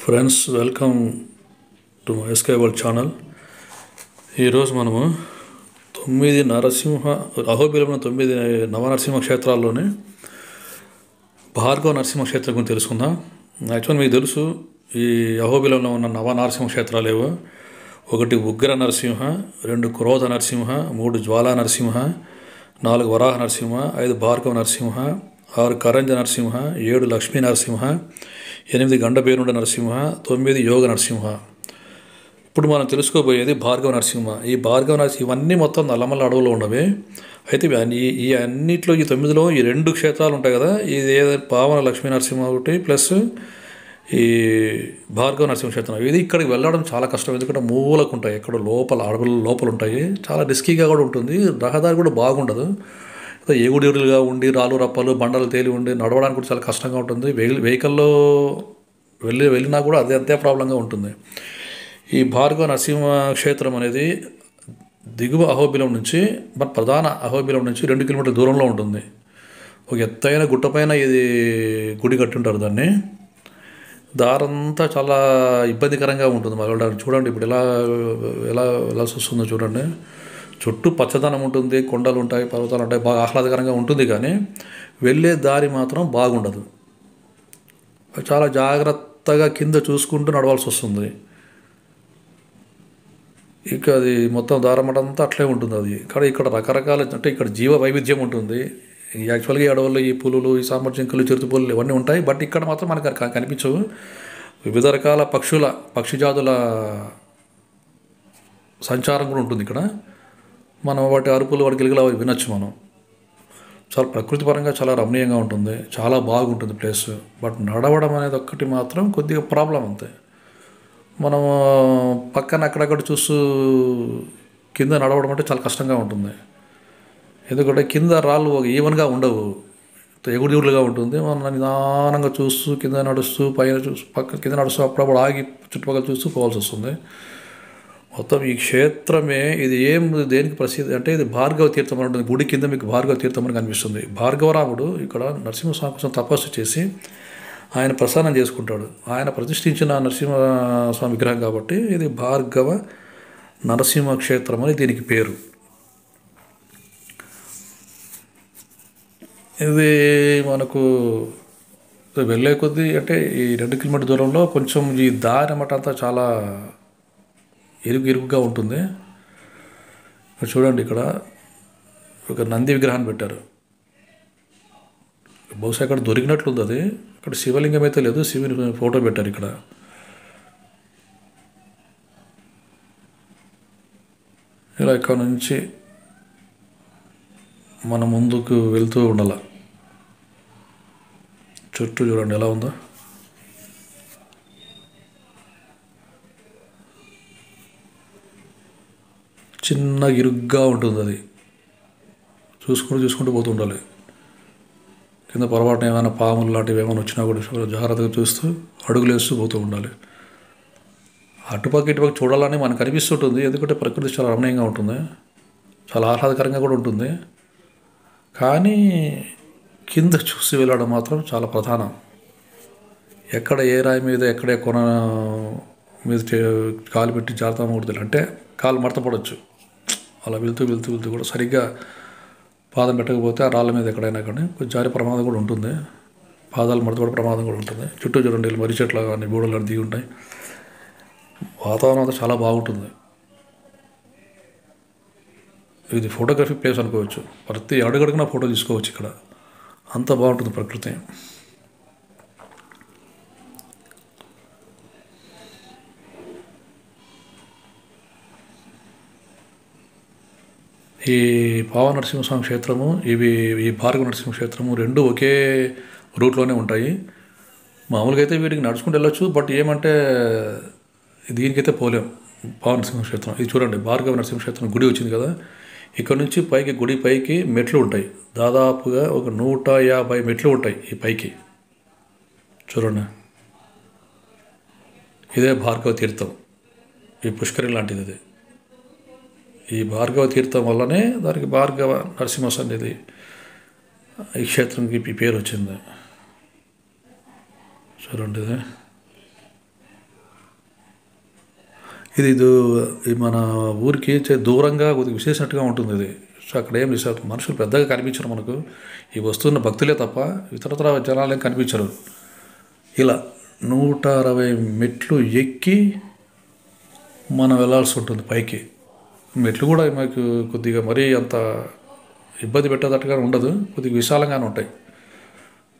Friends, welcome to my SK world channel. ఈరోజు మనము 9 నరసింహ అహోబిలంలో 9 నవనరసింహ క్షేత్రాల్లోనే భార్గవ నరసింహ క్షేత్రం గురించి తెలుసుకుందాం. యాక్చువల్ మీకు తెలుసు ఈ అహోబిలంలో ఉన్న నవనరసింహ క్షేత్రాలు ఏవో. 1 ఉగ్ర నరసింహ, 2 క్రోధ నరసింహ, 3 జ్వాలా నరసింహ, 4 వరాహ నరసింహ, 5 భార్గవ నరసింహ, 6 కరంజ నరసింహ, 7 లక్ష్మీ నరసింహ, 8 గండభేరుండ నరసింహ, 9 యోగ నరసింహ. ఇప్పుడు మనం తెలుసుకోబోయేది భార్గవ నరసింహ. ఈ భార్గవ నరసింహ ఇవన్నీ మొత్తం నల్లమల్ల అడవులో ఉన్నవి. అయితే ఈ అన్నిట్లో ఈ 9లో ఈ 2 క్షేత్రాలు ఉంటాయి కదా. ఇది పావన లక్ష్మీ నరసింహ ఒకటి ప్లస్ ఈ భార్గవ నరసింహ క్షేత్రం. ఇది ఇక్కడికి వెళ్ళడం చాలా కష్టం, ఎందుకంటే మూలకు ఉంటాయి, ఎక్కడ లోపల అడవుల లోపల ఉంటాయి. చాలా రిస్కీగా కూడా ఉంటుంది, రహదారి కూడా బాగుండదు. ఎగుడిగుడులుగా ఉండి రాళ్ళు రప్పలు బండలు తేలి ఉండి నడవడానికి కూడా చాలా కష్టంగా ఉంటుంది. వెహికల్లో వెళ్ళినా కూడా అంతే ప్రాబ్లంగా ఉంటుంది. ఈ భార్గవ నరసింహ క్షేత్రం అనేది దిగువ అహోబిలం నుంచి ప్రధాన అహోబిలం నుంచి 2 కిలోమీటర్ల దూరంలో ఉంటుంది. ఒక ఎత్తైన గుట్టపైన ఇది గుడి కట్టుంటారు. దాన్ని దారంతా చాలా ఇబ్బందికరంగా ఉంటుంది వెళ్ళడానికి. చూడండి ఇప్పుడు ఎలా వెళ్ళాల్సి వస్తుందో చూడండి. చుట్టూ పచ్చదనం ఉంటుంది, కొండలు ఉంటాయి, పర్వతాలు ఉంటాయి, బాగా ఆహ్లాదకరంగా ఉంటుంది. కానీ వెళ్ళే దారి మాత్రం బాగుండదు. చాలా జాగ్రత్తగా కింద చూసుకుంటూ నడవాల్సి వస్తుంది. ఇక అది మొత్తం దారమటంతా అట్లే ఉంటుంది. అది ఇక్కడ రకరకాల అంటే ఇక్కడ జీవ వైవిధ్యం ఉంటుంది. యాక్చువల్గా ఈ అడవుల్లో ఈ పులులు, ఈ సామర్జింకులు, చిరుతపులు ఇవన్నీ ఉంటాయి. బట్ ఇక్కడ మాత్రం మనకు కనిపించవు. వివిధ రకాల పక్షి జాతుల సంచారం కూడా ఉంటుంది ఇక్కడ. మనం వాటి అరుపులు, వాటి గిలుగులు అవి వినొచ్చు మనం. చాలా ప్రకృతి పరంగా చాలా రమణీయంగా ఉంటుంది, చాలా బాగుంటుంది ప్లేస్. బట్ నడవడం అనేది ఒక్కటి మాత్రం కొద్దిగా ప్రాబ్లం అంతే. మనం పక్కన అక్కడక్కడ చూస్తూ కింద నడవడం అంటే చాలా కష్టంగా ఉంటుంది. ఎందుకంటే కింద రాళ్ళు ఈవెన్గా ఉండవు, ఎగుడుగుడులుగా ఉంటుంది. మనం నిదానంగా చూస్తూ కింద నడుస్తూ పైన చూస్తూ కింద నడుస్తూ అప్పుడప్పుడు ఆగి చుట్టుపక్కల చూస్తూ పోవాల్సి వస్తుంది. మొత్తం ఈ క్షేత్రమే ఇది దేనికి ప్రసిద్ధి అంటే ఇది భార్గవ తీర్థం అని ఉంటుంది. గుడి కింద మీకు భార్గవ తీర్థం అని కనిపిస్తుంది. భార్గవరాముడు ఇక్కడ నరసింహస్వామి కోసం తపస్సు చేసి ఆయన ప్రసన్నం చేసుకుంటాడు. ఆయన ప్రతిష్ఠించిన నరసింహస్వామి విగ్రహం కాబట్టి ఇది భార్గవ నరసింహ క్షేత్రం అని దీనికి పేరు. ఇది మనకు వెళ్ళే కొద్దీ అంటే ఈ 2 కిలోమీటర్ దూరంలో కొంచెం ఈ దారి అన్నమాట అంతా చాలా ఇరుగ్గా ఉంటుంది. చూడండి ఇక్కడ ఒక నంది విగ్రహాన్ని పెట్టారు. బహుశా ఇక్కడ దొరికినట్లుంది. అది ఇక్కడ శివలింగం అయితే లేదు, శివుని ఫోటో పెట్టారు ఇక్కడ. ఇలా ఇక్కడ నుంచి మనం ముందుకు వెళ్తూ ఉండాలి. చుట్టూ చూడండి ఎలా ఉందో. చిన్న ఇరుగ్గా ఉంటుంది. అది చూసుకుంటూ పోతూ ఉండాలి. కింద పొరపాటున ఏమైనా పాములు లాంటివి ఏమైనా వచ్చినా కూడా జాగ్రత్తగా చూస్తూ అడుగులు వేస్తూ పోతూ ఉండాలి. అటుపక్క ఇటుపక్క చూడాలని మనకు అనిపిస్తుంటుంది, ఎందుకంటే ప్రకృతి చాలా రమణీయంగా ఉంటుంది, చాలా ఆహ్లాదకరంగా కూడా ఉంటుంది. కానీ కింద చూసి వెళ్ళడం మాత్రం చాలా ప్రధానం. ఎక్కడ ఏ రాయి మీద ఎక్కడే కొన మీద కాలు పెట్టి జాగ్రత్తగా కూడా అంటే కాలు మడత పడవచ్చు. అలా వెళ్తూ కూడా సరిగ్గా పాదం పెట్టకపోతే ఆ రాళ్ళ మీద ఎక్కడైనా కానీ కొంచెం జారి ప్రమాదం కూడా ఉంటుంది. పాదాలు మడతపడే ప్రమాదం కూడా ఉంటుంది. చుట్టూ చూడండి మర్రి చెట్లు కానీ గోడలు కానీ దిగి ఉంటాయి. వాతావరణం అంతా చాలా బాగుంటుంది. ఇది ఫోటోగ్రఫీ ప్లేస్ అనుకోవచ్చు. ప్రతి అడుగడుగునా ఫోటో తీసుకోవచ్చు ఇక్కడ, అంత బాగుంటుంది ప్రకృతి. ఈ పావ నరసింహస్వామి క్షేత్రము ఈ భార్గవ నరసింహ క్షేత్రము 2 ఒకే రూట్లోనే ఉంటాయి. మామూలుగా అయితే వీటికి నడుచుకుంటూ వెళ్ళొచ్చు, బట్ ఏమంటే దీనికైతే పోలేం. పావ నరసింహ క్షేత్రం ఇది చూడండి. భార్గవ నరసింహ క్షేత్రం గుడి వచ్చింది కదా, ఇక్కడ నుంచి గుడి పైకి మెట్లు ఉంటాయి. దాదాపుగా ఒక 150 మెట్లు ఉంటాయి ఈ పైకి. చూడండి, ఇదే భార్గవ తీర్థం, ఈ పుష్కరి లాంటిది. ఇది ఈ భార్గవ తీర్థం వల్లనే దానికి భార్గవ నరసింహ సన్నిధి ఈ క్షేత్రంకి పేరు వచ్చింది. చూడండి, ఇది మన ఊరికి దూరంగా కొద్దిగా విశేషట్టుగా ఉంటుంది ఇది. సో అక్కడ ఏం మనుషులు పెద్దగా కనిపించరు మనకు. ఈ వస్తున్న భక్తులే తప్ప ఇతరతర జనాలు ఏం కనిపించరు. ఇలా 160 మెట్లు ఎక్కి మనం వెళ్ళాల్సి ఉంటుంది పైకి. మెట్లు కూడా మాకు కొద్దిగా మరీ అంత ఇబ్బంది పెట్టేటట్టుగా ఉండదు, కొద్దిగా విశాలంగానే ఉంటాయి,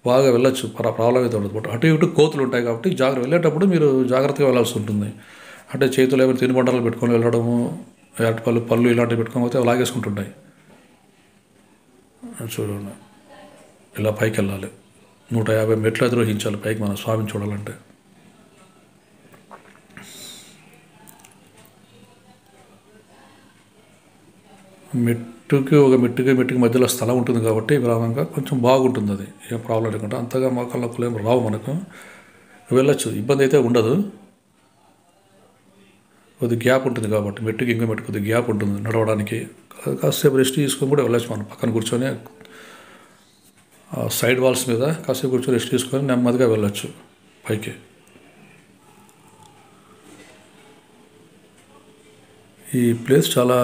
బాగా వెళ్ళొచ్చు, ప్రాబ్లం అయితే ఉండదు. బట్ అటు ఇటు కోతులు ఉంటాయి కాబట్టి వెళ్ళేటప్పుడు మీరు జాగ్రత్తగా వెళ్ళాల్సి ఉంటుంది. అంటే చేతులు ఏమైనా తినుబండలు పెట్టుకొని వెళ్ళడము, పళ్ళు ఇలాంటివి పెట్టుకొని పోతే లాగేసుకుంటుంటాయి. చూడండి, ఇలా పైకి వెళ్ళాలి, 150 మెట్లు అధిరోహించాలి పైకి మనం స్వామిని చూడాలంటే. మెట్టుకి మధ్యలో స్థలం ఉంటుంది కాబట్టి విరామంగా కొంచెం బాగుంటుంది, అది ఏం ప్రాబ్లం లేకుండా. అంతగా మోకాళ్ళ నొప్పులు ఏం రావు మనకు, వెళ్ళొచ్చు, ఇబ్బంది అయితే ఉండదు. కొద్ది గ్యాప్ ఉంటుంది కాబట్టి మెట్టుకి ఇంకో మెట్టు కొద్దిగా గ్యాప్ ఉంటుంది నడవడానికి. కాసేపు రెస్ట్ తీసుకొని కూడా వెళ్ళొచ్చు, మనం పక్కన కూర్చొని సైడ్ వాల్స్ మీద కాసేపు కూర్చొని రెస్ట్ తీసుకొని నెమ్మదిగా వెళ్ళొచ్చు పైకి. ఈ ప్లేస్ చాలా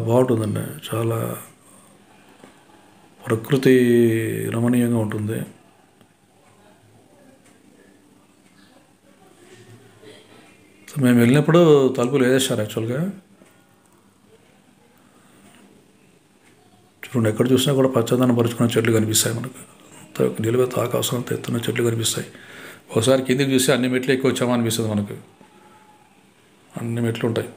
బాగుంటుందండి, చాలా ప్రకృతి రమణీయంగా ఉంటుంది. మేము వెళ్ళినప్పుడు తలుపులు వేసేసారు యాక్చువల్గా. చూడండి, ఎక్కడ చూసినా కూడా పచ్చదనం పరుచుకున్న చెట్లు కనిపిస్తాయి మనకు. నిలువెత్తు ఆకాశం అంత ఎత్తున్న చెట్లు కనిపిస్తాయి. ఒకసారి కిందికి చూస్తే అన్ని మెట్లు ఎక్కువ వచ్చామా అనిపిస్తుంది మనకు, అన్ని మెట్లు ఉంటాయి.